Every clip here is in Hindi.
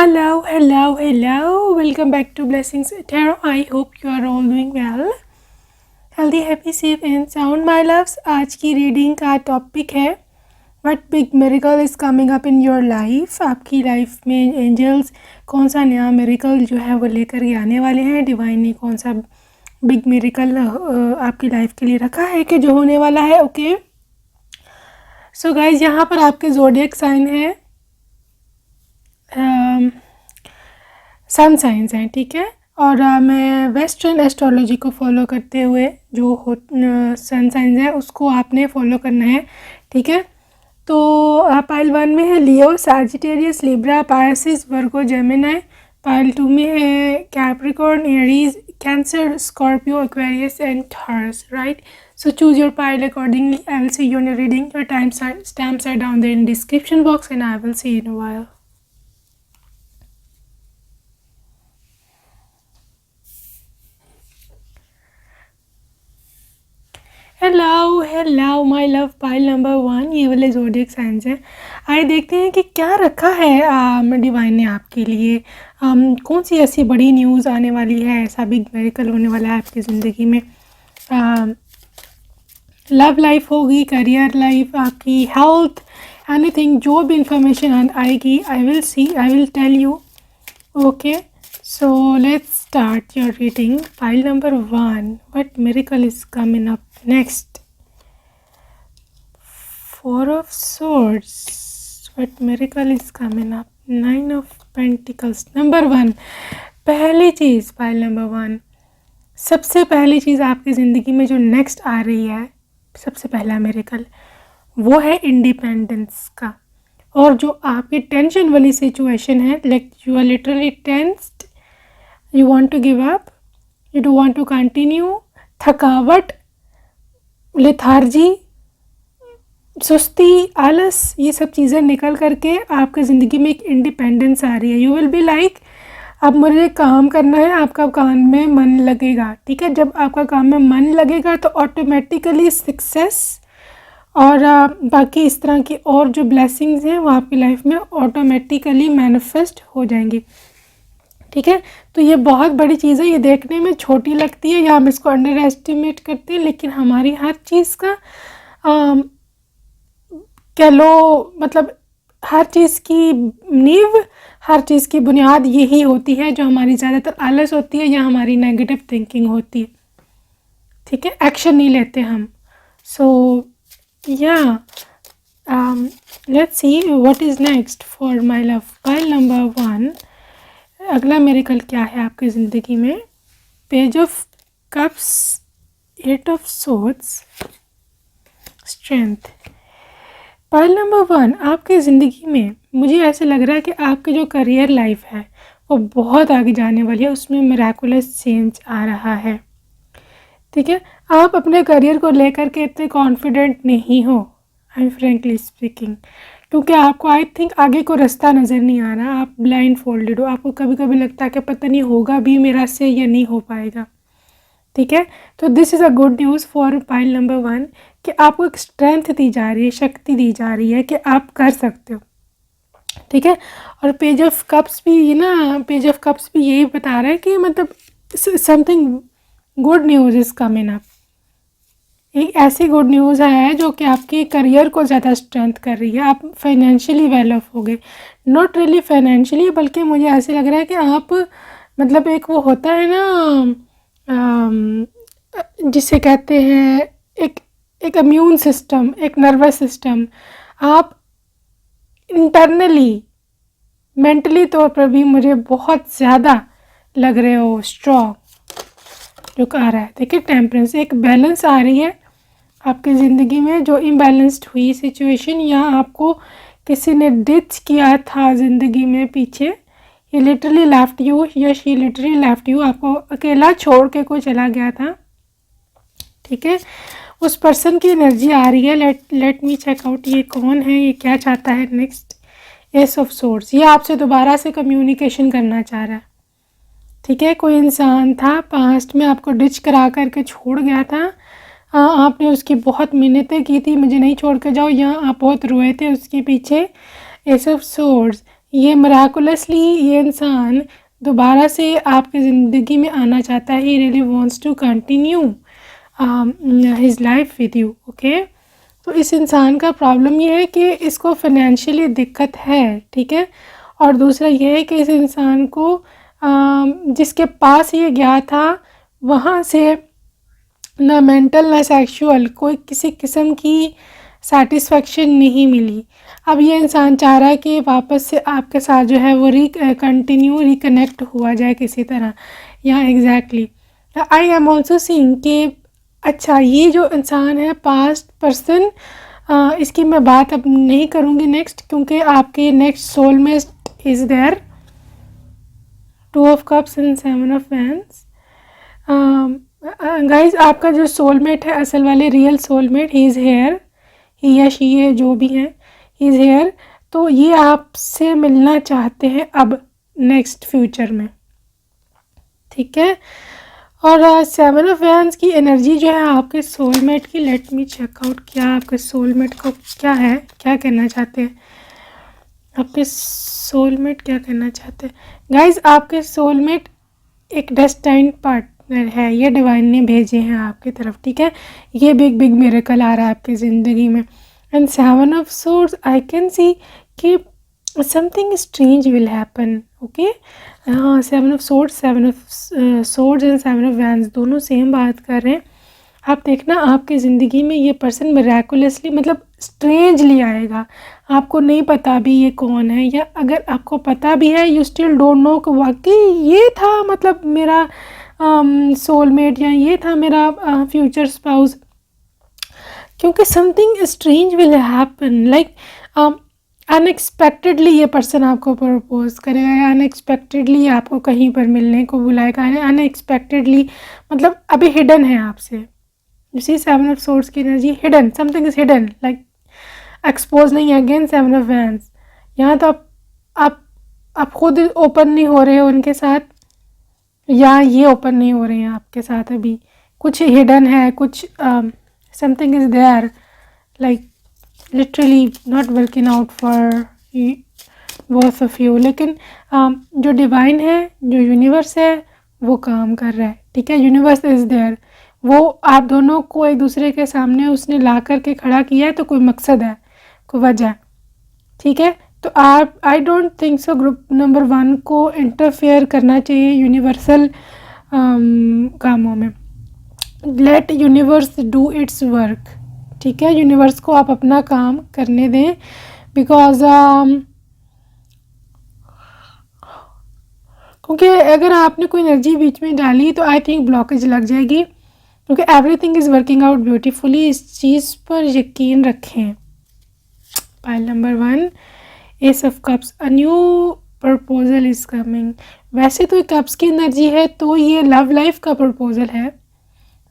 Hello. Welcome back to Blessings Tarot. I hope you are all doing well. Healthy, happy, safe and sound, my loves. आज की रीडिंग का टॉपिक है What big miracle is coming up in your life. आपकी लाइफ में एंजल्स कौन सा नया मिरेकल जो है वो लेकर के आने वाले हैं. डिवाइन ने कौन सा बिग मिरेकल आपकी लाइफ के लिए रखा है कि जो होने वाला है. ओके सो गाइज, यहाँ पर आपके ज़ोडिएक साइन है, सन साइंस हैं, ठीक है. और मैं वेस्टर्न एस्ट्रोलॉजी को फॉलो करते हुए जो सन साइंस है उसको आपने फॉलो करना है, ठीक है. तो पाइल 1 में है Leo, Sagittarius, Libra, Pisces, Virgo, Gemini. Pile 2 में है Capricorn, Aries, Cancer, Scorpio, Aquarius and Taurus. Right, so choose your pile accordingly. I will see you in your reading. Your time stamps are down there in description box and I will see you in a while. Hello my love. Pile number 1 ये वाले ज़ोडिएक साइंस हैं. आइए देखते हैं कि क्या रखा है डिवाइन ने आपके लिए. कौन सी ऐसी बड़ी न्यूज़ आने वाली है, ऐसा बिग मिरेकल होने वाला है आपकी ज़िंदगी में. लव लाइफ होगी, करियर लाइफ, आपकी हेल्थ, एनीथिंग, जो भी इंफॉर्मेशन आएगी I will tell you. Okay so let's start your reading. Pile number 1. What miracle is coming up next? 4 of Swords. What miracle is coming up? 9 of Pentacles. Number 1. पहली चीज़, pile number 1, सबसे पहली चीज़ आपकी ज़िंदगी में जो नेक्स्ट आ रही है, सबसे पहला मिरेकल वो है इंडिपेंडेंस का. और जो आपकी टेंशन वाली सिचुएशन है, like you are literally tensed, you want to give up, you don't want to continue, थकावट, लेथार्जी, सुस्ती, आलस, ये सब चीज़ें निकल करके आपकी ज़िंदगी में एक इंडिपेंडेंस आ रही है. यू विल बी लाइक, अब मुझे काम करना है, आपका काम में मन लगेगा, ठीक है. जब आपका काम में मन लगेगा तो ऑटोमेटिकली सक्सेस और बाकी इस तरह की और जो ब्लेसिंग्स हैं वो आपकी लाइफ में ऑटोमेटिकली मैनिफेस्ट हो जाएंगी, ठीक है. तो ये बहुत बड़ी चीज़ है. ये देखने में छोटी लगती है या हम इसको अंडर एस्टिमेट करते हैं, लेकिन हमारी हर चीज़ का कह लो, मतलब हर चीज़ की नींव, हर चीज़ की बुनियाद यही होती है. जो हमारी ज़्यादातर आलस होती है या हमारी नेगेटिव थिंकिंग होती है, ठीक है. एक्शन नहीं लेते हम. सो या let's see what is next for my love. Pile number 1, अगला मिरेकल क्या है आपकी ज़िंदगी में. Page of cups, 8 of swords, strength. Pile number 1, आपकी ज़िंदगी में मुझे ऐसे लग रहा है कि आपकी जो करियर लाइफ है वो बहुत आगे जाने वाली है. उसमें मिरेकुलस चेंज आ रहा है, ठीक है. आप अपने करियर को लेकर के इतने कॉन्फिडेंट नहीं हो, आई एम फ्रेंकली स्पीकिंग, क्योंकि आपको आई थिंक आगे को रास्ता नज़र नहीं आ रहा. आप ब्लाइंड फोल्डेड हो. आपको कभी कभी लगता है कि पता नहीं होगा भी मेरा से या नहीं हो पाएगा, ठीक है. तो this is a good news for pile number 1 कि आपको एक स्ट्रेंथ दी जा रही है, शक्ति दी जा रही है कि आप कर सकते हो, ठीक है. और पेज ऑफ कप्स भी ना, पेज ऑफ कप्स भी यही बता रहा है कि मतलब something good news is coming up. एक ऐसी गुड न्यूज़ है जो कि आपके करियर को ज़्यादा स्ट्रेंथ कर रही है. आप फाइनेंशियली वेल ऑफ हो गए, नॉट रियली फाइनेंशियली, बल्कि मुझे ऐसे लग रहा है कि आप मतलब एक वो होता है ना जिसे कहते हैं एक इम्यून सिस्टम, एक नर्वस सिस्टम. आप इंटरनली मेंटली तौर पर भी मुझे बहुत ज़्यादा लग रहे हो स्ट्रॉन्ग, जो आ रहा है. देखिए टेम्परेंस, एक बैलेंस आ रही है आपकी ज़िंदगी में. जो इम्बैलेंस्ड हुई सिचुएशन या आपको किसी ने डिच किया था ज़िंदगी में पीछे, ये लिटरली लेफ्ट यू या शी लिटरली लेफ्ट यू, आपको अकेला छोड़ के कोई चला गया था, ठीक है. उस पर्सन की एनर्जी आ रही है. लेट मी चेक आउट ये कौन है, ये क्या चाहता है नेक्स्ट. एस ऑफ सोर्ड्स, ये आपसे दोबारा से कम्युनिकेशन करना चाह रहा है, ठीक है. कोई इंसान था पास्ट में आपको डिच करा करके छोड़ गया था. आपने उसकी बहुत मिन्नतें की थी, मुझे नहीं छोड़ के जाओ, या आप बहुत रोए थे उसके पीछे. एस ऑफ सोर्ड्स, ये मिराकुलसली ये इंसान दोबारा से आपकी ज़िंदगी में आना चाहता है. He really wants to continue his life with you. Okay, तो इस इंसान का प्रॉब्लम ये है कि इसको फाइनेंशियली दिक्कत है. ठीक है, और दूसरा ये है कि इस इंसान को जिसके पास ये गया था वहाँ से ना मेंटल ना सेक्सुअल कोई किसी किस्म की सेटिस्फेक्शन नहीं मिली. अब ये इंसान चाह रहा है कि वापस से आपके साथ जो है वो कंटिन्यू रिकनेक्ट हुआ जाए किसी तरह. या exactly I am also seeing कि अच्छा ये जो इंसान है पास्ट पर्सन, इसकी मैं बात अब नहीं करूँगी नेक्स्ट, क्योंकि आपके next soulmate is there. 2 of cups and 7 of wands. Guys आपका जो सोलमेट है असल वाले real soulmate, he is here. He या शी है जो भी है, ही इज़ हेयर. तो ये आपसे मिलना चाहते हैं अब नेक्स्ट फ्यूचर में. ठीक है, और 7 ऑफ वैंड्स की एनर्जी जो है आपके सोलमेट की, लेट मी चेक आउट क्या आपके सोलमेट को क्या है, क्या कहना चाहते हैं आपके सोलमेट, क्या कहना चाहते हैं. गाइस आपके सोलमेट एक डेस्टाइन्ड पार्टनर है, ये डिवाइन ने भेजे हैं आपकी तरफ. ठीक है, ये बिग बिग मिरेकल आ रहा है आपकी ज़िंदगी में. And 7 of swords I can see कि something strange will happen. Okay, हाँ 7 of swords, 7 of swords and 7 of wands दोनों सेम बात कर रहे हैं. आप देखना आपकी ज़िंदगी में ये पर्सन मिराकुलसली मतलब स्ट्रेंजली आएगा. आपको नहीं पता भी ये कौन है, या अगर आपको पता भी है यू स्टिल डोंट नो कि वाकई ये था मतलब मेरा सोलमेट या ये था मेरा फ्यूचर स्पाउस. क्योंकि something strange will happen, like unexpectedly ये पर्सन आपको प्रपोज करेगा, या अनएक्सपेक्टेडली आपको कहीं पर मिलने को बुलाएगा. अनएक्सपेक्टेडली मतलब अभी हिडन है आपसे. यू सी 7 ऑफ सोर्ड्स की energy hidden, something is hidden, like expose नहीं है. अगेन 7 ऑफ वैंड्स, यहाँ तो आप खुद ओपन नहीं हो रहे हो उनके साथ, या ये ओपन नहीं हो रहे हैं आपके साथ. अभी कुछ हिडन है, कुछ something is there, like literally not working out for both of you. लेकिन जो डिवाइन है, जो यूनिवर्स है, वो काम कर रहा है. ठीक है, यूनिवर्स इज देयर. वो आप दोनों को एक दूसरे के सामने उसने ला कर के खड़ा किया है, तो कोई मकसद है, कोई वजह. ठीक है, तो आप I don't think so group number 1 को इंटरफेयर करना चाहिए यूनिवर्सल कामों में. Let universe do its work. ठीक है, यूनिवर्स को आप अपना काम करने दें. बिकॉज क्योंकि अगर आपने कोई एनर्जी बीच में डाली तो आई थिंक ब्लॉकेज लग जाएगी. क्योंकि everything is working out beautifully, इस चीज़ पर यकीन रखें. Pile number 1 S of cups, a new proposal is coming. वैसे तो कप्स की एनर्जी है, तो ये लव लाइफ का प्रपोजल है,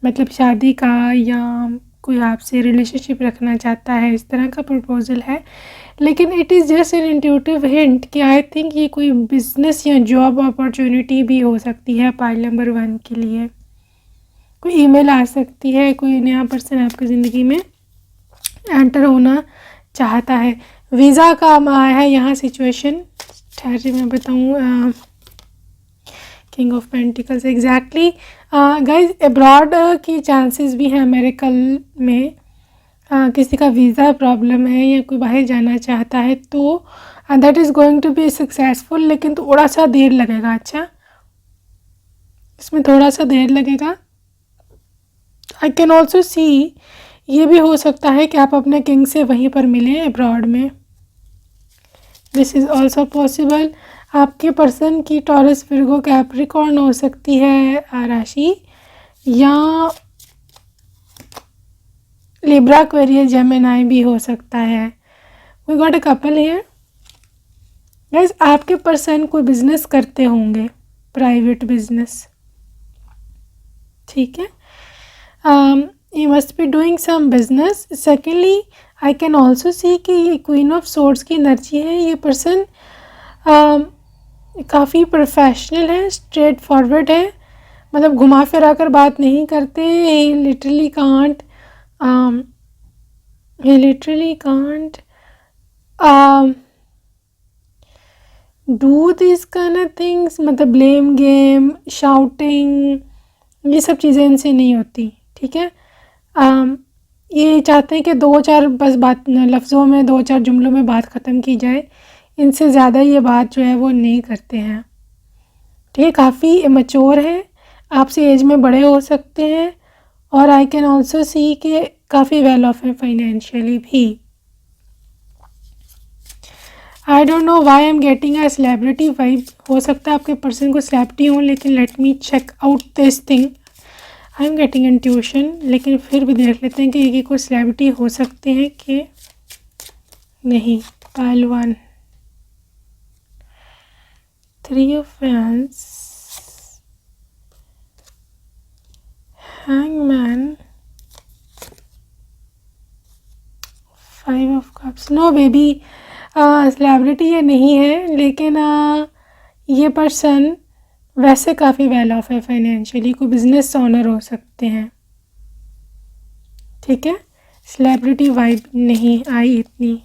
मतलब शादी का, या कोई आपसे रिलेशनशिप रखना चाहता है, इस तरह का प्रपोजल है. लेकिन it is just an intuitive hint कि आई थिंक ये कोई बिजनेस या जॉब अपॉर्चुनिटी भी हो सकती है पाइल नंबर 1 के लिए. कोई ईमेल आ सकती है, कोई नया पर्सन आपकी ज़िंदगी में एंटर होना चाहता है. वीज़ा का आया है यहाँ सिचुएशन, ठहरे मैं बताऊँ. King of pentacles, exactly guys abroad की चांसेस भी हैं मेरेकल में. किसी का वीज़ा प्रॉब्लम है या कोई बाहर जाना चाहता है, तो that is going to be successful. लेकिन थोड़ा सा देर लगेगा. अच्छा, इसमें थोड़ा सा देर लगेगा. आई कैन ऑल्सो सी ये भी हो सकता है कि आप अपने किंग से वहीं पर मिलें अब्रॉड में. This is also possible. आपके पर्सन की टॉरस, विर्गो, कैप्रिकॉर्न हो सकती है राशि, या लिब्रा, एक्वेरियस, जेमिनी भी हो सकता है. We got a couple here. Guys आपके पर्सन कोई बिजनेस करते होंगे, प्राइवेट बिजनेस. ठीक है, you must be doing some business. Secondly, I can also see कि ये क्वीन ऑफ सोर्ड्स की एनर्जी है. ये पर्सन काफ़ी प्रोफेशनल है, स्ट्रेट फॉरवर्ड है, मतलब घुमा फिरा कर बात नहीं करते. He literally can't do this kind of things, मतलब ब्लेम गेम, शाउटिंग, ये सब चीज़ें इनसे नहीं होती, ठीक है। ये चाहते हैं कि 2-4 बस बात लफ्ज़ों में, 2-4 जुमलों में बात ख़त्म की जाए, इनसे ज़्यादा ये बात जो है वो नहीं करते हैं, ठीक है। काफ़ी मैच्योर हैं, आपसे एज में बड़े हो सकते हैं, और आई कैन ऑल्सो सी कि काफ़ी वेल ऑफ है फाइनेंशियली भी। I don't know why I am getting a celebrity vibe, हो सकता है आपके पर्सन को सेलिब्रिटी हो, लेकिन let me check out this thing. I am getting intuition, लेकिन फिर भी देख लेते हैं कि ये कोई सेलिब्रिटी हो सकते हैं कि नहीं। पहलवान, 3 of wands, hangman, 5 of cups. No baby, celebrity ये नहीं है, लेकिन ये पर्सन वैसे काफ़ी वेल ऑफ है फाइनेंशियली, कोई बिजनेस ओनर हो सकते हैं, ठीक है। सेलिब्रिटी वाइब नहीं आई इतनी।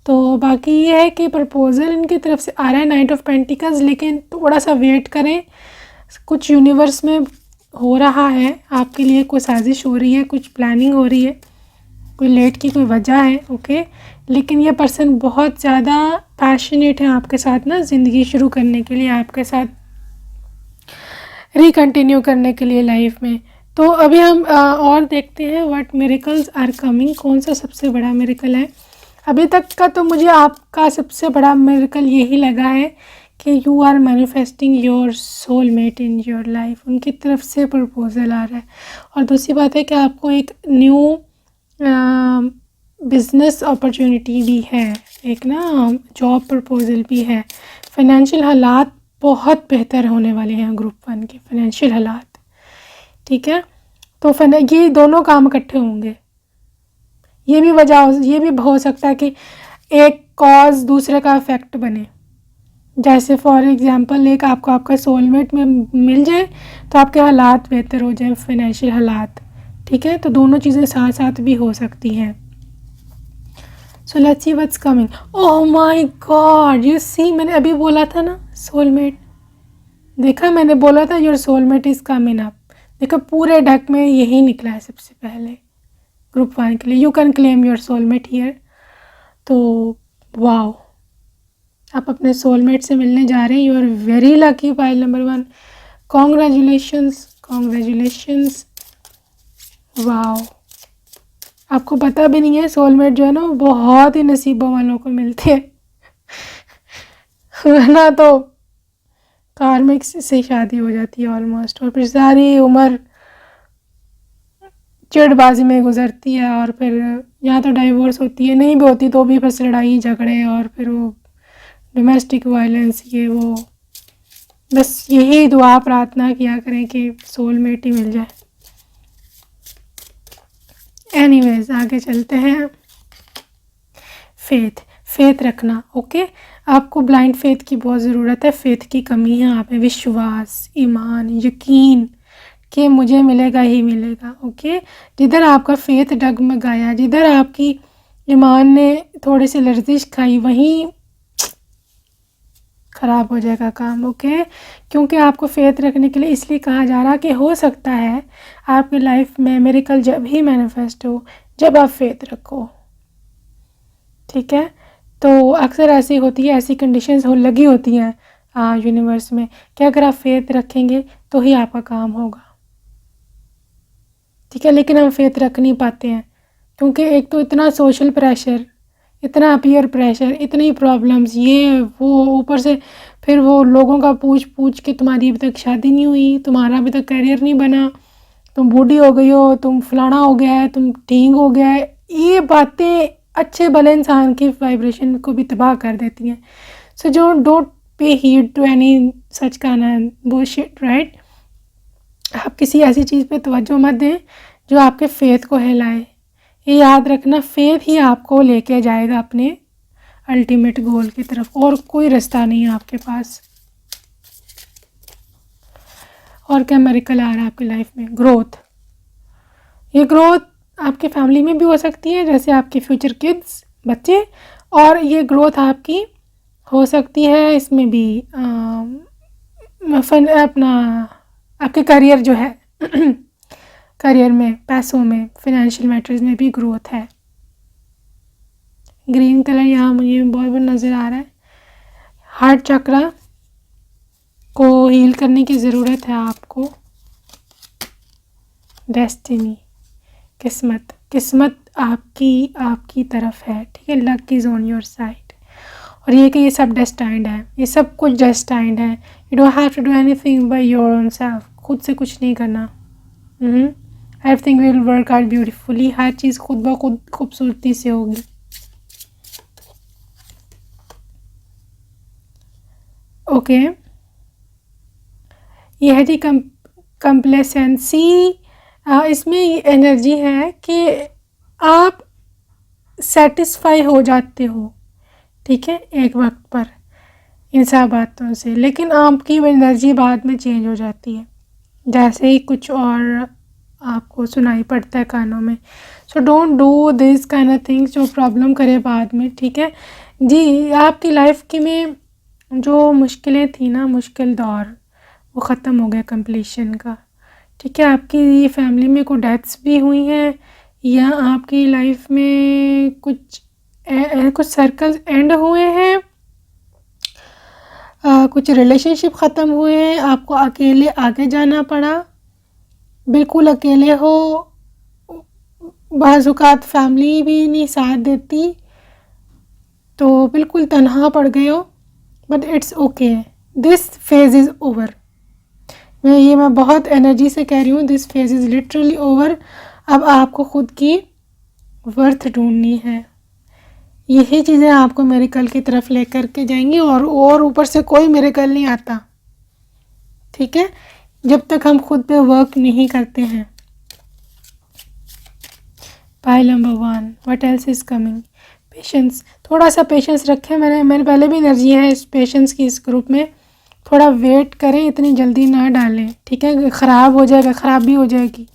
तो बाकी ये है कि प्रपोज़ल इनकी तरफ से आ रहा है 9 ऑफ पेंटिकल्स, लेकिन थोड़ा सा वेट करें, कुछ यूनिवर्स में हो रहा है आपके लिए, कोई साजिश हो रही है, कुछ प्लानिंग हो रही है, कोई लेट की कोई वजह है, ओके। लेकिन ये पर्सन बहुत ज़्यादा पैशनेट है आपके साथ ना, ज़िंदगी शुरू करने के लिए, आपके साथ रिकंटिन्यू करने के लिए लाइफ में। तो अभी हम और देखते हैं व्हाट मिरेकल्स आर कमिंग, कौन सा सबसे बड़ा मिरेकल है अभी तक का। तो मुझे आपका सबसे बड़ा मिरेकल यही लगा है कि you are manifesting your soulmate in your life, उनकी तरफ से प्रपोजल आ रहा है। और दूसरी बात है कि आपको एक न्यू बिज़नेस अपॉर्चुनिटी भी है, एक ना जॉब प्रपोजल भी है। फाइनेंशियल हालात बहुत बेहतर होने वाले हैं ग्रुप 1 के फाइनेंशियल हालात, ठीक है। तो ये दोनों काम इकट्ठे होंगे। ये भी हो सकता है कि एक कॉज दूसरे का इफेक्ट बने, जैसे फॉर एग्जांपल एक आपको आपका सोलमेट में मिल जाए तो आपके हालात बेहतर हो जाए, फाइनेंशियल हालात, ठीक है। तो दोनों चीज़ें साथ साथ भी हो सकती हैं। So let's see what's coming. Oh my God, you see, मैंने अभी बोला था ना सोलमेट, देखा, मैंने बोला था your soulmate is coming up. देखो पूरे डेक में यही निकला है सबसे पहले ग्रुप 1 के लिए, you can claim your soulmate here. तो वाओ, आप अपने सोलमेट से मिलने जा रहे हैं, you are very lucky pile number 1, congratulations, congratulations. Wow, आपको पता भी नहीं है सोलमेट जो है ना बहुत ही नसीबों वालों को मिलते हैं वरना तो कार्मिक से शादी हो जाती है ऑलमोस्ट, और फिर सारी उम्र चिड़बाजी में गुजरती है, और फिर यहाँ तो डाइवोर्स होती है, नहीं भी होती तो भी बस लड़ाई झगड़े, और फिर वो डोमेस्टिक वायलेंस, ये वो, बस यही दुआ प्रार्थना किया करें कि सोलमेट ही मिल जाए। एनीवेज, आगे चलते हैं। फेथ रखना, ओके। आपको ब्लाइंड फेथ की बहुत ज़रूरत है, फेथ की कमी है आप में, विश्वास, ईमान, यकीन कि मुझे मिलेगा ही मिलेगा, ओके। जिधर आपका फेथ डगमगाया, जिधर आपकी ईमान ने थोड़ी सी लर्जिश खाई, वहीं ख़राब हो जाएगा काम, ओके। क्योंकि आपको फेथ रखने के लिए इसलिए कहा जा रहा कि हो सकता है आपकी लाइफ में मिरेकल जब ही मैनिफेस्ट हो जब आप फेथ रखो, ठीक है। तो अक्सर ऐसी होती है, ऐसी कंडीशंस लगी होती हैं यूनिवर्स में कि अगर आप फेथ रखेंगे तो ही आपका काम होगा, ठीक है। लेकिन हम फेथ रख नहीं पाते हैं क्योंकि एक तो इतना सोशल प्रेशर, इतना पीयर प्रेशर, इतनी प्रॉब्लम्स, ये वो, ऊपर से फिर वो लोगों का पूछ के तुम्हारी अभी तक शादी नहीं हुई, तुम्हारा अभी तक करियर नहीं बना, तुम बूढ़ी हो गई हो, तुम फलाना हो गया है, तुम ढींग हो गया है, ये बातें अच्छे भले इंसान की वाइब्रेशन को भी तबाह कर देती हैं। सो जो don't pay heed to any such kind bullshit, right. आप किसी ऐसी चीज़ पे तवज्जो मत दें जो आपके फेथ को हिलाए। ये याद रखना, फेथ ही आपको लेके जाएगा अपने अल्टीमेट गोल की तरफ, और कोई रास्ता नहीं है आपके पास। और क्या मिरेकल आ रहा है आपकी लाइफ में? ग्रोथ। ये ग्रोथ आपके फैमिली में भी हो सकती है, जैसे आपके फ्यूचर किड्स, बच्चे, और ये ग्रोथ आपकी हो सकती है इसमें भी अपना आपके करियर जो है करियर में, पैसों में, फाइनेंशियल मैटर्स में भी ग्रोथ है। ग्रीन कलर यहाँ मुझे बहुत नज़र आ रहा है। हार्ट चक्रा को हील करने की ज़रूरत है आपको। डेस्टिनी, किस्मत आपकी तरफ है, ठीक है। Luck is on your side. और ये कि ये सब डेस्टाइंड है, ये सब कुछ डेस्टाइंड है। You don't have to do anything by your own self. खुद से कुछ नहीं करना। Everything will work out beautifully. हर चीज़ खुद ब खुद खूबसूरती से होगी। ओके ये है जी कंप्लेसेंसी। इसमें एनर्जी है कि आप सेटिस्फाई हो जाते हो, ठीक है, एक वक्त पर इन सब बातों से, लेकिन आपकी वो एनर्जी बाद में चेंज हो जाती है जैसे ही कुछ और आपको सुनाई पड़ता है कानों में। So don't do this kind of things जो प्रॉब्लम करे बाद में, ठीक है जी। आपकी लाइफ की में जो मुश्किलें थी ना, मुश्किल दौर, वो ख़त्म हो गया कंप्लीशन का, ठीक है। आपकी फैमिली में कुछ डेथ्स भी हुई हैं, या आपकी लाइफ में कुछ सर्कल्स एंड हुए हैं, कुछ रिलेशनशिप ख़त्म हुए हैं, आपको अकेले आगे जाना पड़ा, बिल्कुल अकेले हो, बाज़ औक़ात फैमिली भी नहीं साथ देती, तो बिल्कुल तन्हा पड़ गए हो। But it's okay, this phase is over. मैं बहुत एनर्जी से कह रही हूँ, this phase is literally over. अब आपको खुद की वर्थ ढूंढनी है। यही चीज़ें आपको मिरेकल की तरफ लेकर के जाएंगी, और ऊपर से कोई मिरेकल नहीं आता, ठीक है, जब तक हम खुद पे वर्क नहीं करते हैं। Pile number 1, what else is coming? Patience. थोड़ा सा पेशेंस रखें। मैंने पहले भी एनर्जी है इस पेशेंस की इस ग्रुप में। थोड़ा वेट करें, इतनी जल्दी ना डालें, ठीक है। ख़राब हो जाएगा, ख़राब भी हो जाएगी।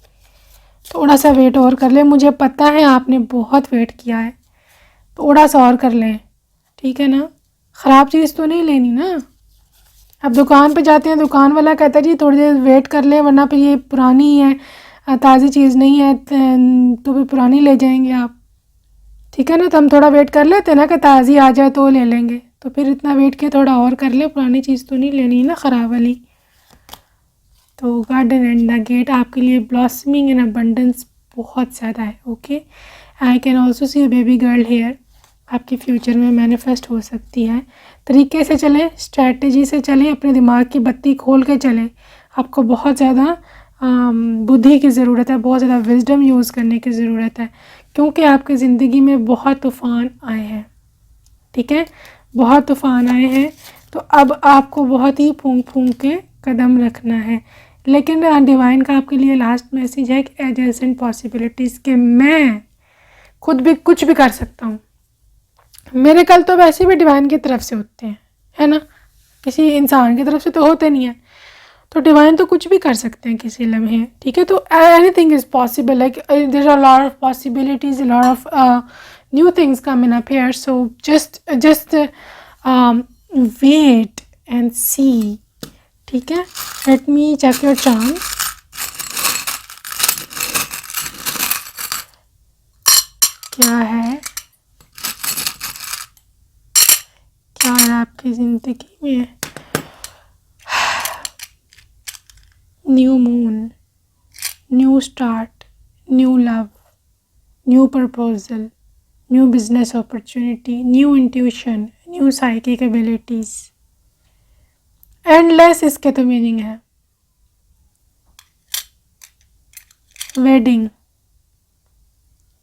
थोड़ा सा वेट और कर लें। मुझे पता है आपने बहुत वेट किया है, थोड़ा सा और कर लें, ठीक है ना। ख़राब चीज़ तो नहीं लेनी ना। अब दुकान पे जाते हैं, दुकान वाला कहता है जी थोड़ी देर वेट कर लें, वरना पे ये पुरानी है, ताज़ी चीज़ नहीं है, तो भी पुरानी ले जाएंगे आप, ठीक है ना। तो हम थोड़ा वेट कर लेते हैं ना कि ताज़ी आ जाए तो ले लेंगे, तो फिर इतना वेट किया, थोड़ा और कर ले, पुरानी चीज़ तो नहीं लेनी ना, ख़राब वाली। तो गार्डन एंड द गेट आपके लिए ब्लॉसमिंग इन अबंडेंस बहुत ज़्यादा है। Okay, I can also see a baby girl here. आपके फ्यूचर में मैनिफेस्ट हो सकती है। तरीके से चलें, स्ट्रैटेजी से चलें, अपने दिमाग की बत्ती खोल के चलें। आपको बहुत ज़्यादा बुद्धि की ज़रूरत है, बहुत ज़्यादा विजडम यूज़ करने की ज़रूरत है, क्योंकि आपकी ज़िंदगी में बहुत तूफ़ान आए हैं, ठीक है, बहुत तूफ़ान आए हैं। तो अब आपको बहुत ही फूंक के कदम रखना है। लेकिन डिवाइन का आपके लिए लास्ट मैसेज है कि एडजेसेंट पॉसिबिलिटीज़ के मैं खुद भी कुछ भी कर सकता हूँ। मेरे कल तो वैसे भी डिवाइन की तरफ से होते हैं, है ना, किसी इंसान की तरफ से तो होते नहीं है। तो डिवाइन तो कुछ भी कर सकते हैं किसी लम्हे, ठीक है। तो anything is possible, like there are lot of possibilities, lot of new things coming up here. So just wait and see, ठीक है। Let me check your chart. क्या है आपकी ज़िंदगी में? New moon, new start, new love, new proposal, new business opportunity, new intuition, new psychic abilities. Endless इसके तो मीनिंग है। Wedding,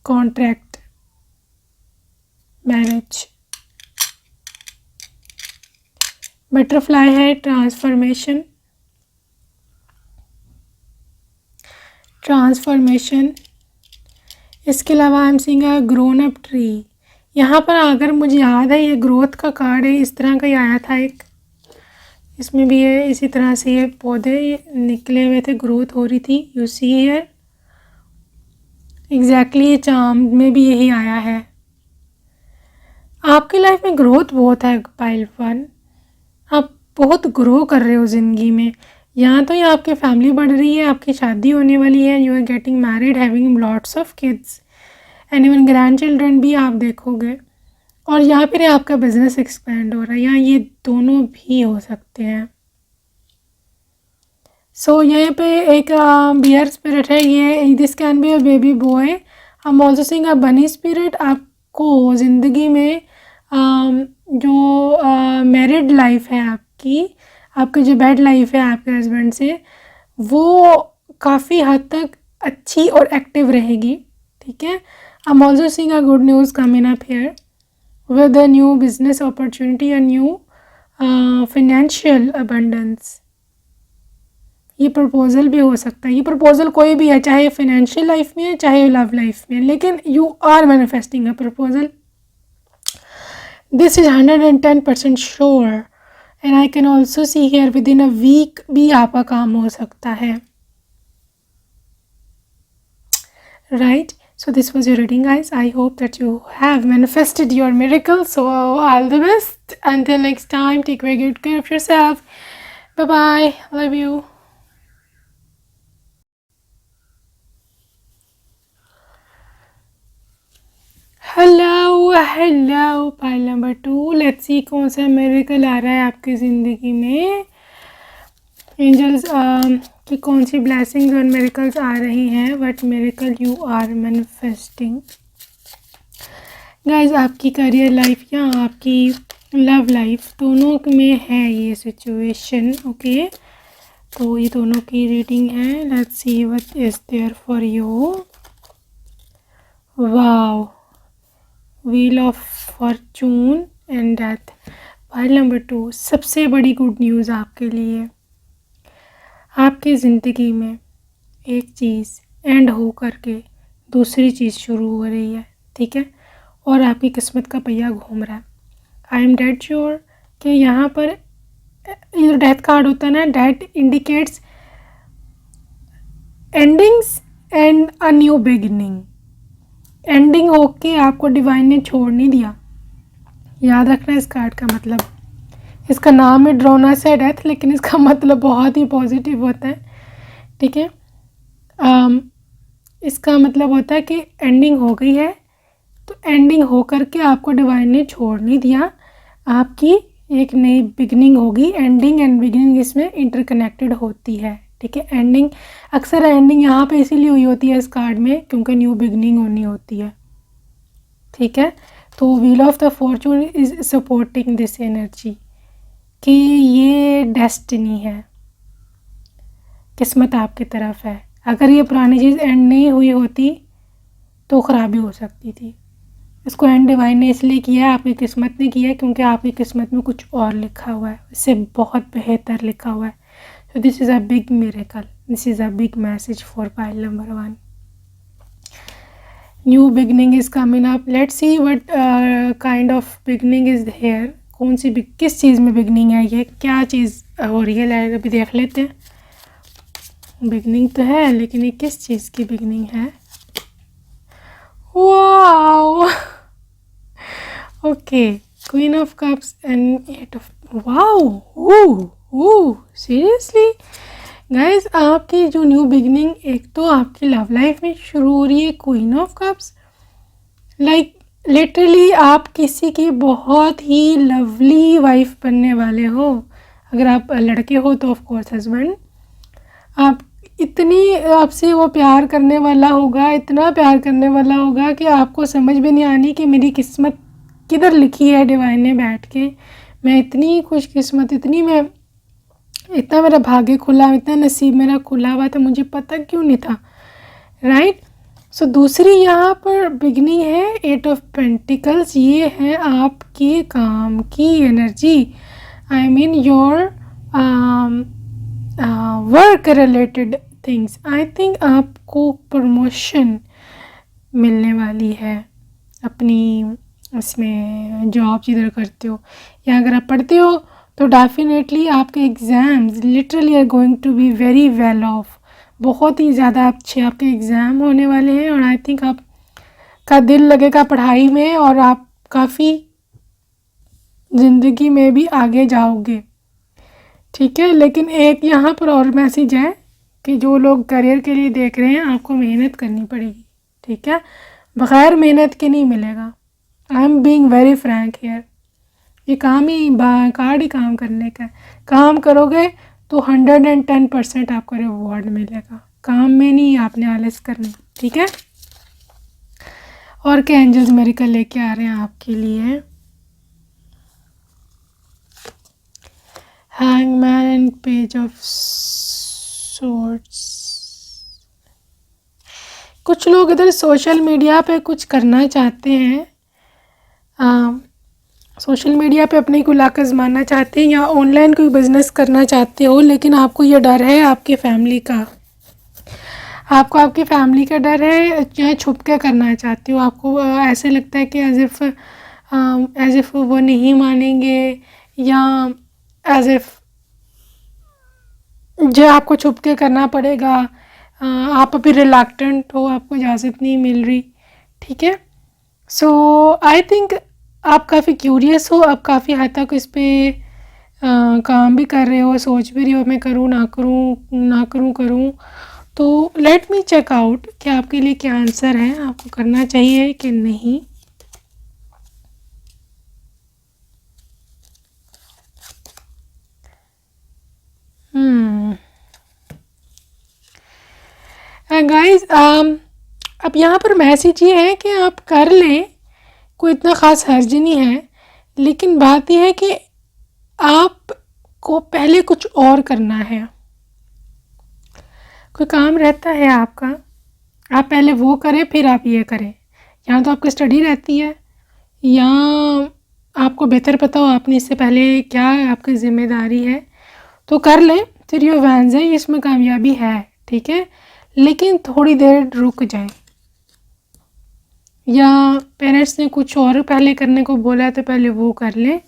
contract, marriage. बटरफ्लाई है ट्रांसफॉर्मेशन, इसके अलावा I am seeing a grown up tree. यहाँ पर अगर मुझे याद है ये ग्रोथ का कार्ड है, इस तरह का ही आया था एक, इसमें भी है इसी तरह से ये पौधे निकले हुए थे, ग्रोथ हो रही थी। You see here exactly, charm में भी यही आया है। आपकी लाइफ में ग्रोथ बहुत है पाइल 1। आप बहुत ग्रो कर रहे हो ज़िंदगी में। यहाँ तो ये आपकी फैमिली बढ़ रही है, आपकी शादी होने वाली है, you are getting married, having lots of kids and even grandchildren भी आप देखोगे। और यहाँ पर आपका बिजनेस एक्सपेंड हो रहा है, यहाँ ये दोनों भी हो सकते हैं। सो यहाँ पे एक बियर स्पिरिट है, ये this can be a baby boy. I am also seeing अ बनी स्पिरिट। आपको ज़िंदगी में जो मैरिड लाइफ है आपकी जो बेड लाइफ है आपके हस्बैंड से, वो काफ़ी हद तक अच्छी और एक्टिव रहेगी, ठीक है। आई am also seeing a good news coming up here with a new business opportunity, a new financial abundance. ये प्रपोज़ल भी हो सकता है, ये प्रपोज़ल कोई भी है, चाहे फाइनेंशियल लाइफ में है चाहे लव लाइफ में, लेकिन you are manifesting a proposal. This is 110% sure and I can also see here within a week भी आपका काम हो सकता है, right. So this was your reading, guys. I hope that you have manifested your miracle. So all the best. Until next time, take very good care of yourself. Bye bye. Love you. Hello pile number 2। Let's see कौन सा मिरेकल आ रहा है आपकी ज़िंदगी में। एंजल्स की कौन सी ब्लेसिंग्स और मिरेकल्स आ रही हैं, what miracle you are manifesting. Guys, आपकी करियर लाइफ या आपकी लव लाइफ दोनों में है ये सिचुएशन, ओके। तो ये दोनों की रीडिंग है। Let's see what is there for you. Wow, wheel of fortune and death. Pile number 2, सबसे बड़ी गुड न्यूज़ आपके लिए। आपकी ज़िंदगी में एक चीज़ एंड हो करके दूसरी चीज़ शुरू हो रही है, ठीक है, और आपकी किस्मत का पहिया घूम रहा है। आई एम डेट श्योर कि यहाँ पर ये जो डेथ कार्ड होता है ना, death indicates endings and a new beginning. Ending होके आपको डिवाइन ने छोड़ नहीं दिया। याद रखना इस कार्ड का मतलब। इसका नाम है ड्रोनस है डेथ, लेकिन इसका मतलब बहुत ही पॉजिटिव होता है, ठीक है। इसका मतलब होता है कि एंडिंग हो गई है, तो एंडिंग हो करके आपको डिवाइन ने छोड़ नहीं दिया। आपकी एक नई बिगनिंग होगी। एंडिंग एंड बिगनिंग इसमें इंटरकनेक्टेड होती है, ठीक है। एंडिंग अक्सर एंडिंग यहाँ पे इसीलिए हुई होती है इस कार्ड में, क्योंकि न्यू बिगनिंग होनी होती है, ठीक है। तो wheel of the Fortune is supporting this energy कि ये डेस्टिनी है, किस्मत आपकी तरफ है। अगर ये पुरानी चीज़ एंड नहीं हुई होती तो ख़राबी हो सकती थी। इसको एंड डिवाइन ने इसलिए किया है, आपकी किस्मत ने किया है, क्योंकि आपकी किस्मत में कुछ और लिखा हुआ है, इससे बहुत बेहतर लिखा हुआ है। So this is a big miracle. This is a big message for pile number 1. New beginning is coming up. Let's see what kind of beginning is here. कौन सी किस चीज़ में बिगनिंग है, ये क्या चीज़ हो रही है, अभी देख लेते हैं। बिगनिंग तो है, लेकिन ये किस चीज़ की बिगनिंग है। Wow, okay, queen of cups and 8 of, wow, seriously guys, आपकी जो न्यू बिगनिंग एक तो आपकी लव लाइफ में शुरू हो रही है, queen of cups. Like literally आप किसी की बहुत ही लवली वाइफ बनने वाले हो। अगर आप लड़के हो तो ऑफ कोर्स हस्बैंड। आप इतनी आपसे वो प्यार करने वाला होगा, इतना प्यार करने वाला होगा कि आपको समझ भी नहीं आनी कि मेरी किस्मत किधर लिखी है डिवाइन ने बैठ के। मैं इतनी खुशकिस्मत, इतना मेरा भाग्य खुला, इतना नसीब मेरा खुला हुआ था, मुझे पता क्यों नहीं था, राइट। सो दूसरी यहाँ पर बिगनिंग है 8 ऑफ पेंटिकल्स। ये है आपके काम की energy, I mean your work related things. I think आपको प्रमोशन मिलने वाली है अपनी इसमें, जॉब जिधर करते हो या अगर आप पढ़ते हो तो डेफिनेटली आपके exams literally are going to be very well off. बहुत ही ज़्यादा अच्छे आपके एग्ज़ाम होने वाले हैं और आई थिंक आपका दिल लगेगा पढ़ाई में और आप काफ़ी ज़िंदगी में भी आगे जाओगे, ठीक है। लेकिन एक यहाँ पर और मैसेज है कि जो लोग करियर के लिए देख रहे हैं, आपको मेहनत करनी पड़ेगी, ठीक है। बग़ैर मेहनत के नहीं मिलेगा। I am being very Frank here. ये काम ही कार्ड ही काम करने का है। काम करोगे तो 110% आपको रिवॉर्ड मिलेगा। काम में नहीं आपने आलस करना, ठीक है। और क्या एंजल्स मेरिकल लेके आ रहे हैं आपके लिए? Hangman and page of swords. कुछ लोग इधर सोशल मीडिया पे कुछ करना चाहते हैं, सोशल मीडिया पे अपने को लाक आजमाना चाहते हैं या ऑनलाइन कोई बिज़नेस करना चाहते हो, लेकिन आपको ये डर है आपकी फैमिली का, आपको आपकी फैमिली का डर है, या छुप के करना चाहते हो। आपको ऐसे लगता है कि एज इफ़ वो नहीं मानेंगे, या एज इफ़ जो आपको छुप के करना पड़ेगा। आप अभी रिलैक्टेंट हो, आपको इजाज़त नहीं मिल रही, ठीक है। सो आई थिंक आप काफ़ी क्यूरियस हो, आप काफ़ी हद तक इस पे काम भी कर रहे हो, सोच भी रही हो मैं करूँ ना करूँ, ना करूँ करूँ। तो लेट मी चेक आउट कि आपके लिए क्या आंसर है, आपको करना चाहिए कि नहीं। गाइस अब यहाँ पर मैसेज ये है कि आप कर लें, कोई इतना ख़ास हर्ज नहीं है, लेकिन बात यह है कि आपको पहले कुछ और करना है। कोई काम रहता है आपका, आप पहले वो करें फिर आप ये करें। या तो आपकी स्टडी रहती है, या आपको बेहतर पता हो आपने इससे पहले क्या आपकी ज़िम्मेदारी है, तो कर लें। फिर ये वैन्स है, इसमें कामयाबी है, ठीक है। लेकिन थोड़ी देर रुक जाए, या पेरेंट्स ने कुछ और पहले करने को बोला है तो पहले वो कर लें।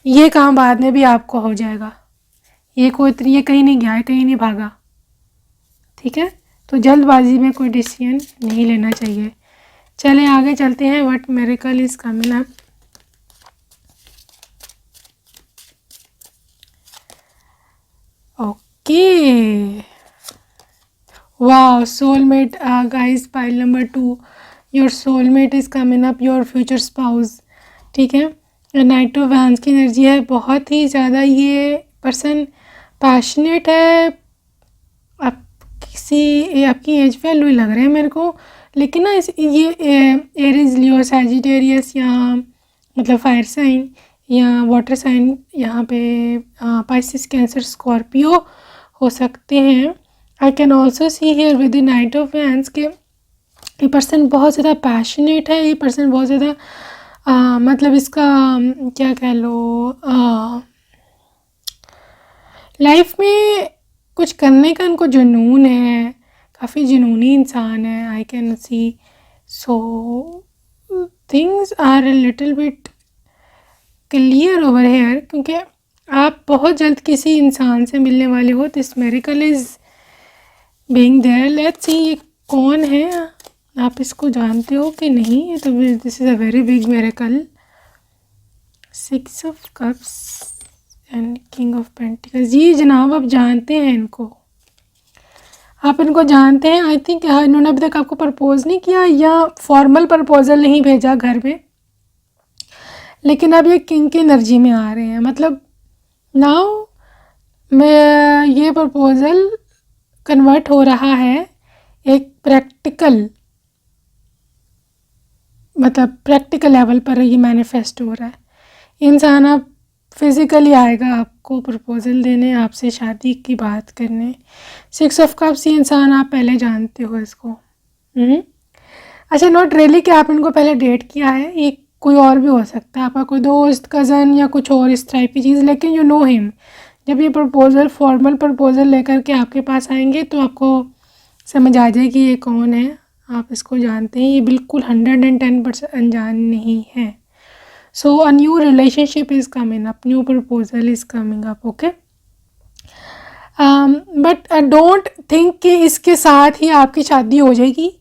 ये काम बाद में भी आपको हो जाएगा। ये कहीं नहीं गया है, कहीं नहीं भागा, ठीक है। तो जल्दबाजी में कोई डिसीजन नहीं लेना चाहिए। चले आगे चलते हैं। What miracle is coming up. Okay, wow, soulmate guys, pile number 2, your soulmate is coming up, your future spouse, ठीक है। नाइट ऑफ वैंस की एनर्जी है, बहुत ही ज़्यादा ये पर्सन पैशनेट है। आप किसी आपकी एज वैल्यू लग रहे हैं मेरे को, लेकिन ना ये एरीज, लियो, सैजिटेरियस, या मतलब फायर साइन या वाटर साइन, यहाँ पे पाइसिस, कैंसर, स्कॉर्पियो हो सकते हैं। आई can also see here with the night of vents के ये पर्सन बहुत ज़्यादा पैशनेट है। ये पर्सन बहुत ज़्यादा मतलब इसका क्या कह लो, लाइफ में कुछ करने का इनको जुनून है, काफ़ी जुनूनी इंसान है। I can see, so things are a little bit clear over here, क्योंकि आप बहुत जल्द किसी इंसान से मिलने वाले हो। This miracle is being there. Let's see ये कौन है, आप इसको जानते हो कि नहीं। ये तो this is a very big miracle. 6 of cups and king of pentacles. जी जनाब, आप जानते हैं इनको, आप इनको जानते हैं। आई थिंक इन्होंने अभी तक आपको प्रपोज़ नहीं किया, या फॉर्मल प्रपोज़ल नहीं भेजा घर में, लेकिन अब ये किंग की एनर्जी में आ रहे हैं। मतलब नाउ मैं ये प्रपोज़ल कन्वर्ट हो रहा है एक प्रैक्टिकल, मतलब प्रैक्टिकल लेवल पर ये मैनिफेस्ट हो रहा है। इंसान अब फिज़िकली आएगा आपको प्रपोज़ल देने, आपसे शादी की बात करने। 6 ऑफ कप्स, ये इंसान आप पहले जानते हो इसको। अच्छा, नॉट रियली कि आप इनको पहले डेट किया है, ये कोई और भी हो सकता है, आपका कोई दोस्त, कज़न, या कुछ और इस टाइप की चीज़, लेकिन यू नो हिम। जब ये प्रपोज़ल, फॉर्मल प्रपोज़ल लेकर के आपके पास आएंगे तो आपको समझ आ जाएगी ये कौन है, आप इसको जानते हैं। ये बिल्कुल 110% अनजान नहीं है। So a new relationship is coming up, new proposal is coming up, okay? But don't think कि इसके साथ ही आपकी शादी हो जाएगी।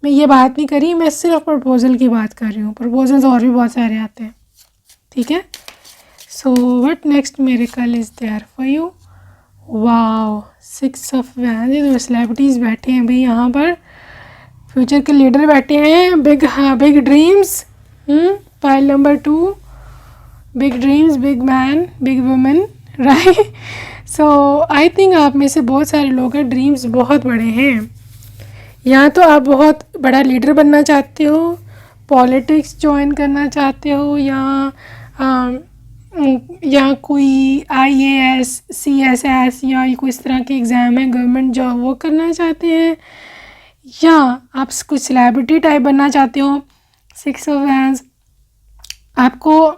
मैं ये बात नहीं कर रही, मैं सिर्फ प्रपोज़ल की बात कर रही हूँ। प्रपोज़ल्स और भी बहुत सारे आते हैं, ठीक है। So what next miracle is there for you? Wow, 6 of wand. ये तो सेलिब्रिटीज़ बैठे हैं भाई यहाँ पर, फ्यूचर के लीडर बैठे हैं। बिग, हाँ, big dreams. Pile number 2, big dreams, big man, big women, right. So I think आप में से बहुत सारे लोगों के ड्रीम्स बहुत बड़े हैं। या तो आप बहुत बड़ा लीडर बनना चाहते हो, पॉलिटिक्स ज्वाइन करना चाहते हो, या कोई IAS, CSS या कोई इस तरह के एग्ज़ाम है गवर्नमेंट जॉब वो करना चाहते हैं, या आप कुछ सेलिब्रिटी टाइप बनना चाहते हो। 6 ऑफ वैंड्स, आपको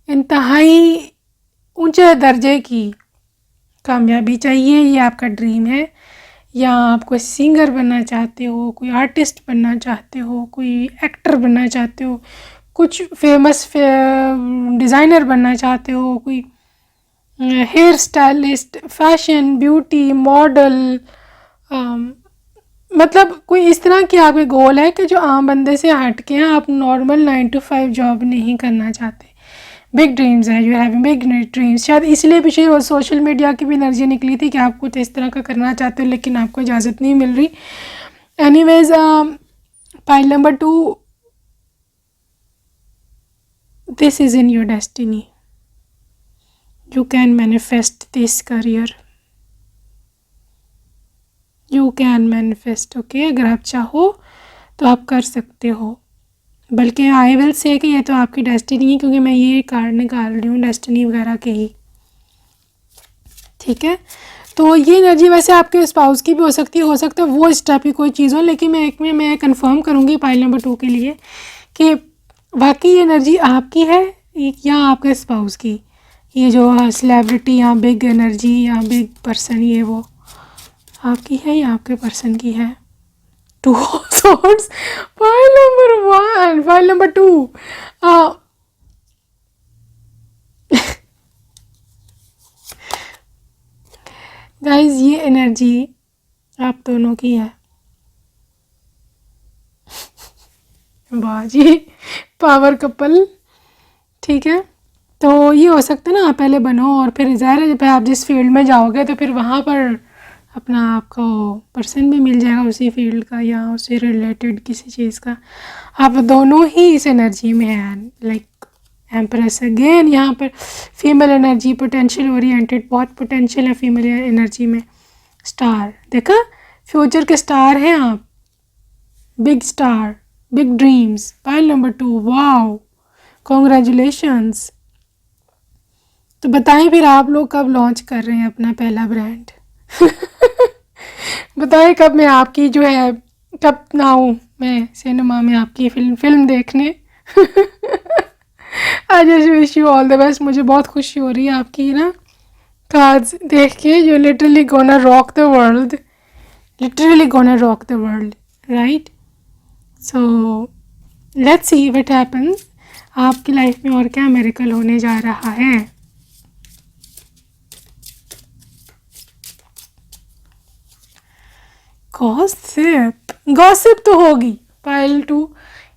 इंतहाई ऊंचे दर्जे की कामयाबी चाहिए, ये आपका ड्रीम है। या आप कोई सिंगर बनना चाहते हो, कोई आर्टिस्ट बनना चाहते हो, कोई एक्टर बनना चाहते हो, कुछ फेमस डिज़ाइनर बनना चाहते हो, कोई hair stylist, fashion, beauty, model, मतलब कोई इस तरह की आपके गोल है कि जो आम बंदे से हट के हैं, आप नॉर्मल 9 to 5 जॉब नहीं करना चाहते। बिग ड्रीम्स है, यू हैव बिग ड्रीम्स। शायद इसलिए पीछे वो सोशल मीडिया की भी एनर्जी निकली थी कि आप कुछ इस तरह का करना चाहते हो लेकिन आपको इजाज़त नहीं मिल रही। Anyways, pile number 2, this is in your destiny, you can manifest this career, you can manifest, okay। अगर आप चाहो तो आप कर सकते हो, बल्कि आई विल से कि ये तो आपकी डेस्टिनी है, क्योंकि मैं ये कार्ड निकाल रही हूँ डेस्टिनी वगैरह के ही, ठीक है। तो ये एनर्जी वैसे आपके स्पाउस की भी हो सकती है वो इस टाइप की कोई चीज़ हो, लेकिन मैं कंफर्म करूँगी पाइल नंबर 2 के लिए कि वाकई ये एनर्जी आपकी है या आपके स्पाउस की। ये जो सेलिब्रिटी या बिग एनर्जी या बिग पर्सन, ये वो आपकी है या आपके पर्सन की है। 2 of swords, file number 1, file number 2। Guys, ये एनर्जी आप दोनों की है। वाह जी, पावर कपल, ठीक है। तो ये हो सकता है ना, आप पहले बनो और फिर ज़ाहिर है जब आप जिस फील्ड में जाओगे तो फिर वहाँ पर अपना आपको पर्सन भी मिल जाएगा उसी फील्ड का या उससे रिलेटेड किसी चीज़ का। आप दोनों ही इस एनर्जी में हैं, लाइक एम्प्रेस अगेन। यहाँ पर फीमेल एनर्जी, पोटेंशियल ओरिएंटेड, बहुत पोटेंशियल है फीमेल एनर्जी में। स्टार, देखा, फ्यूचर के स्टार हैं आप, big star, big dreams. Pile number 2, wow, congratulations. तो बताएं फिर आप लोग कब लॉन्च कर रहे हैं अपना पहला ब्रांड? बताएं कब मैं आपकी जो है, कब ना आऊँ मैं सिनेमा में आपकी फिल्म देखने। I just wish you all the best. मुझे बहुत खुशी हो रही है आपकी ना कार्ड्स देख के। You literally gonna rock the world, literally gonna rock the world, right. So let's see what happens. आपकी लाइफ में और क्या मिरेकल होने जा रहा है। गॉसिप तो होगी पाइल 2।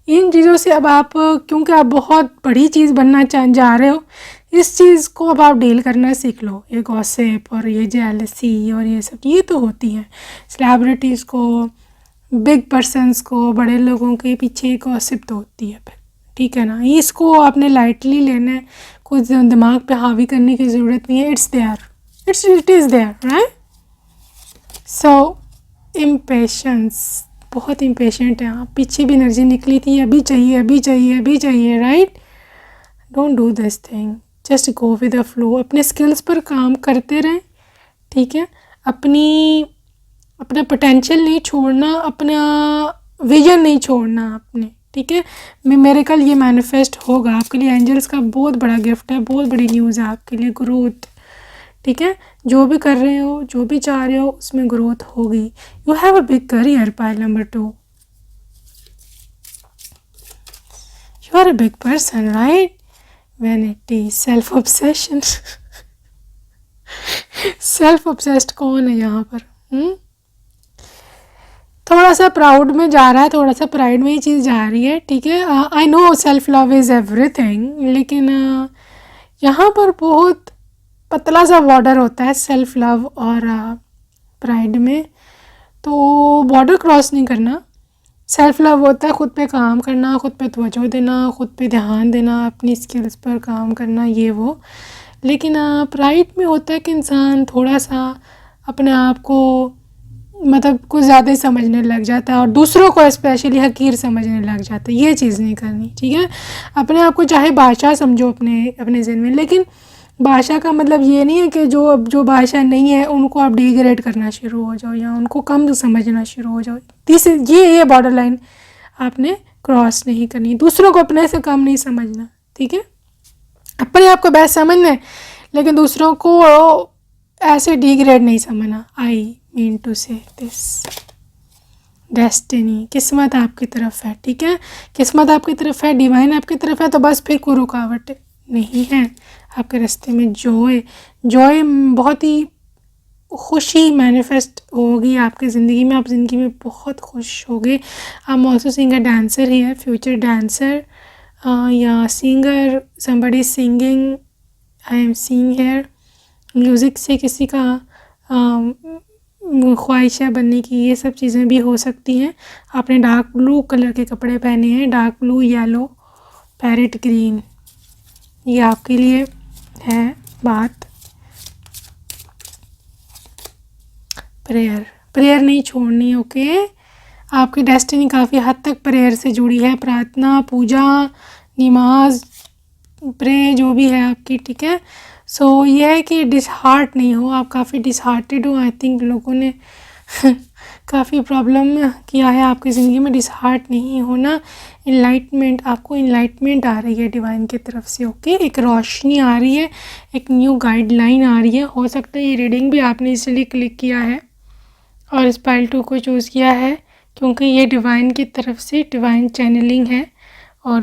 इन चीज़ों से अब आप, क्योंकि आप बहुत बड़ी चीज़ बनना जा रहे हो, इस चीज़ को अब आप डील करना सीख लो। ये गॉसिप और ये जेलसी और ये सब, ये तो होती हैं सेलिब्रिटीज़ को, बिग पर्सन्स को, बड़े लोगों के पीछे गॉसिप तो होती है फिर, ठीक है ना। इसको आपने लाइटली लेना है, कुछ दिमाग पे हावी करने की ज़रूरत नहीं है। It's there, it is there, right. So impatience, बहुत इम्पेशेंट है आप। पीछे भी एनर्जी निकली थी, अभी चाहिए, अभी चाहिए, अभी चाहिए, right. Don't do this thing, just go with the flow. अपने स्किल्स पर काम करते रहें, ठीक है। अपना पोटेंशियल नहीं छोड़ना, अपना विजन नहीं छोड़ना अपने, ठीक है। मिरेकल ये मैनिफेस्ट होगा आपके लिए। एंजल्स का बहुत बड़ा गिफ्ट है, बहुत बड़ी न्यूज़ है आपके लिए, ग्रोथ, ठीक है। जो भी कर रहे हो, जो भी चाह रहे हो, उसमें ग्रोथ होगी। You have a big career, pile number 2। You are a big person, right. Vanity, self obsession. Self obsessed कौन है यहाँ पर? थोड़ा सा प्राउड में जा रहा है, थोड़ा सा प्राइड में ही चीज़ जा रही है, ठीक है। I know self love is everything, लेकिन यहाँ पर बहुत पतला सा बॉर्डर होता है सेल्फ लव और प्राइड में, तो बॉर्डर क्रॉस नहीं करना। सेल्फ लव होता है खुद पे काम करना, खुद पे तवज्जो देना, खुद पे ध्यान देना, अपनी स्किल्स पर काम करना, ये वो। लेकिन प्राइड में होता है कि इंसान थोड़ा सा अपने आप को मतलब कुछ ज़्यादा ही समझने लग जाता है और दूसरों को स्पेशली हकीर समझने लग जाता है। ये चीज़ नहीं करनी, ठीक है। अपने आप को चाहे बादशाह समझो अपने अपने ज़हन में, लेकिन भाषा का मतलब ये नहीं है कि जो भाषा नहीं है उनको आप डिग्रेड करना शुरू हो जाओ या उनको कम समझना शुरू हो जाओ। ये बॉर्डर लाइन आपने क्रॉस नहीं करनी। दूसरों को अपने से कम नहीं समझना, ठीक है। अपने आप को बेस्ट समझना है, लेकिन दूसरों को ऐसे डिग्रेड नहीं समझना। आई मीन टू से दिस, डेस्टिनी, किस्मत आपकी तरफ है, ठीक है। किस्मत आपकी तरफ है, डिवाइन आपकी तरफ है, तो बस फिर कोई रुकावट नहीं है आपके रास्ते में। जॉय बहुत ही खुशी मैनिफेस्ट होगी आपकी ज़िंदगी में, आप ज़िंदगी में बहुत खुश होगे। I am also seeing a dancer here, future dancer या singer, somebody singing, I am seeing here. Music से किसी का ख्वाहिश है बनने की, ये सब चीज़ें भी हो सकती हैं। आपने डार्क ब्लू कलर के कपड़े पहने हैं, dark blue, yellow, parrot green, ये आपके लिए है बात। प्रेयर नहीं छोड़नी, ओके। आपकी डेस्टिनी काफ़ी हद तक प्रेयर से जुड़ी है, प्रार्थना, पूजा, नमाज, प्रे जो भी है आपकी, ठीक है। सो ये है कि डिसहार्ट नहीं हो आप, काफ़ी डिसहार्टेड हो। आई थिंक लोगों ने काफ़ी प्रॉब्लम किया है आपकी ज़िंदगी में। डिसहार्ट नहीं होना, इनलाइटमेंट, आपको इनलाइटमेंट आ रही है डिवाइन की तरफ से, ओके। एक रोशनी आ रही है, एक न्यू गाइडलाइन आ रही है। हो सकता है ये रीडिंग भी आपने इसलिए क्लिक किया है और इस पाइल 2 को चूज़ किया है क्योंकि ये डिवाइन की तरफ से डिवाइन चैनलिंग है और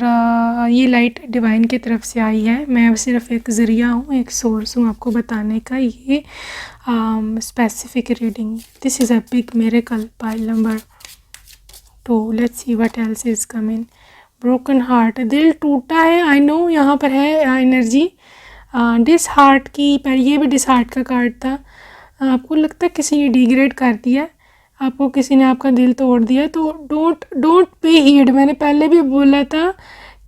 ये लाइट डिवाइन की तरफ से आई है। मैं सिर्फ एक ज़रिया हूँ, एक सोर्स हूँ आपको बताने का। ये specific reading, this is a big miracle, pile number 2। Let's see what else is coming. Broken heart, दिल टूटा है, आई नो यहाँ पर है एनर्जी डिस हार्ट की, पर ये भी डिस हार्ट का कार्ड था। आपको लगता है किसी ने डिग्रेड कर दिया, आपको किसी ने आपका दिल तोड़ दिया, तो डोंट पे हीड। मैंने पहले भी बोला था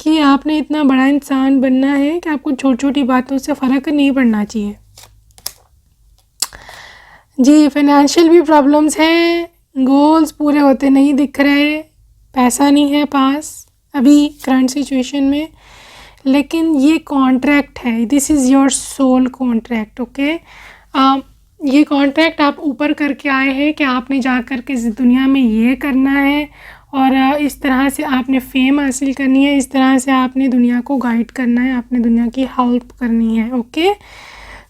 कि आपने इतना बड़ा इंसान बनना है कि आपको छोटी छोटी बातों से फ़र्क नहीं पड़ना चाहिए जी। फाइनेंशियल भी प्रॉब्लम्स हैं, गोल्स पूरे होते नहीं दिख रहे, पैसा नहीं है पास अभी करंट सिचुएशन में, लेकिन ये कॉन्ट्रैक्ट है, this is your soul contract, okay. ये कॉन्ट्रैक्ट आप ऊपर करके आए हैं कि आपने जा कर के इस दुनिया में ये करना है और इस तरह से आपने फेम हासिल करनी है, इस तरह से आपने दुनिया को गाइड करना है, आपने दुनिया की हेल्प करनी है, ओके।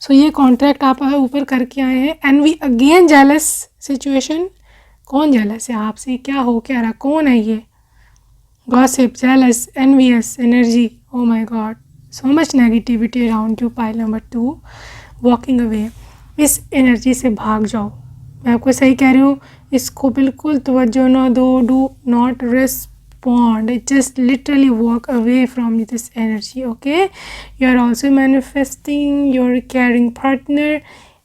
सो ये कॉन्ट्रैक्ट आप ऊपर करके आए हैं। And we again jealous situation, कौन जेलस है आपसे, क्या हो क्या रहा, कौन है ये? Gossip, jealous, envious energy, oh my God, so much negativity around you, pile number 2, walking away. इस एनर्जी से भाग जाओ, मैं आपको सही कह रही हूँ, इसको बिल्कुल तवज्जो ना दो, do not respond, just literally walk away from this energy, okay. You are also manifesting your caring partner,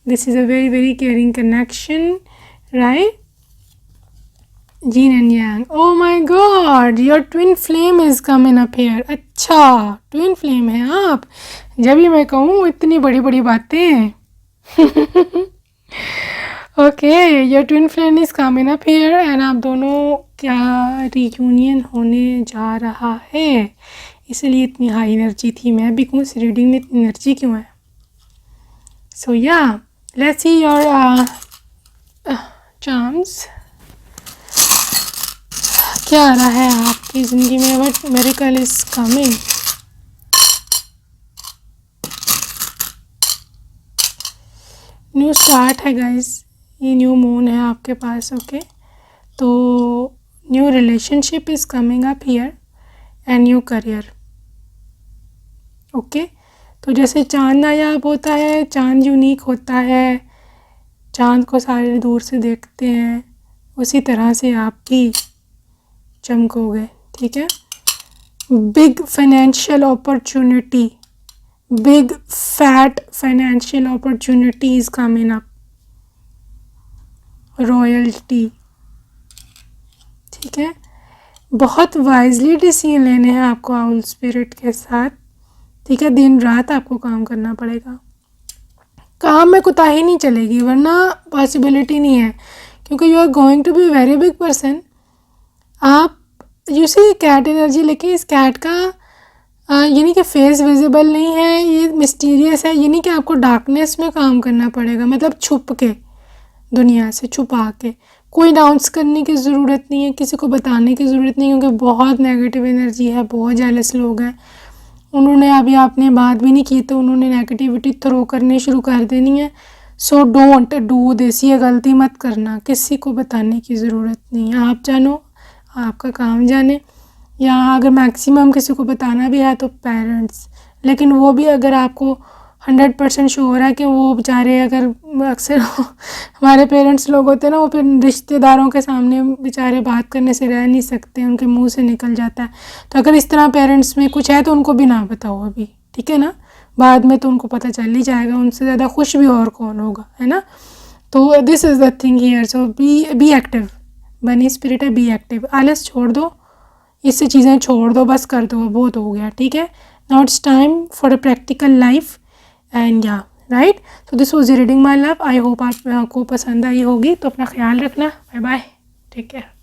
this is a very very caring connection, right. Yin and yang, oh my God, your twin flame is coming up here. अच्छा, ट्विन फ्लेम है आप, जब भी मैं कहूँ इतनी बड़ी बड़ी बातें। Okay, your twin flame is coming up here and आप दोनों क्या रियूनियन होने जा रहा है, इसलिए इतनी हाई एनर्जी थी। मैं भी कहूँ इस रीडिंग में इतनी एनर्जी क्यों है। सो या लेट्स सी योर चार्म्स, क्या आ रहा है आपकी ज़िंदगी में, what miracle is coming. New start है गाइस, ये न्यू मून है आपके पास, ओके। तो new relationship is coming up here and new career, okay. तो जैसे चांद नायाब होता है, चांद यूनिक होता है, चांद को सारे दूर से देखते हैं, उसी तरह से आप भी चमकोगे, ठीक है। Big financial opportunity, big fat financial opportunities coming up, royalty, ठीक है। बहुत वाइजली डिसीजन लेने हैं आपको आउल स्पिरिट के साथ, ठीक है। दिन रात आपको काम करना पड़ेगा, काम में कोताही नहीं चलेगी, वरना पॉसिबिलिटी नहीं है, क्योंकि you are going to be very big person. आप यू सी कैट एनर्जी, लेकिन इस कैट का ये नहीं कि फेस विजिबल नहीं है, ये मिस्टीरियस है। ये नहीं कि आपको डार्कनेस में काम करना पड़ेगा, मतलब छुप के, दुनिया से छुपा के। कोई अनाउंस करने की ज़रूरत नहीं है, किसी को बताने की ज़रूरत नहीं है, क्योंकि बहुत नेगेटिव एनर्जी है, बहुत जेलस लोग हैं। उन्होंने अभी आपने बात भी नहीं की तो उन्होंने नेगेटिविटी थ्रो करनी शुरू कर देनी है। सो डोंट डू दिस, ये गलती मत करना, किसी को बताने की ज़रूरत नहीं है। आप जानो, आपका काम जाने, या अगर मैक्सिमम किसी को बताना भी है तो पेरेंट्स, लेकिन वो भी अगर आपको 100% श्योर है कि वो बेचारे, अगर अक्सर हमारे पेरेंट्स लोग होते हैं ना, वो फिर रिश्तेदारों के सामने बेचारे बात करने से रह नहीं सकते, उनके मुंह से निकल जाता है। तो अगर इस तरह पेरेंट्स में कुछ है तो उनको भी ना बताओ अभी, ठीक है ना। बाद में तो उनको पता चल ही जाएगा, उनसे ज़्यादा खुश भी और कौन होगा, है ना। तो this is the thing here. So be active, बनी स्पिरिट है, बी एक्टिव। आलस छोड़ दो, इससे चीज़ें छोड़ दो, बस कर दो, बहुत हो गया, ठीक है। Now it's time for a practical life and या right. So this was reading my love. I hope आपको पसंद आई होगी। तो अपना ख्याल रखना, बाय बाय, टेक केयर।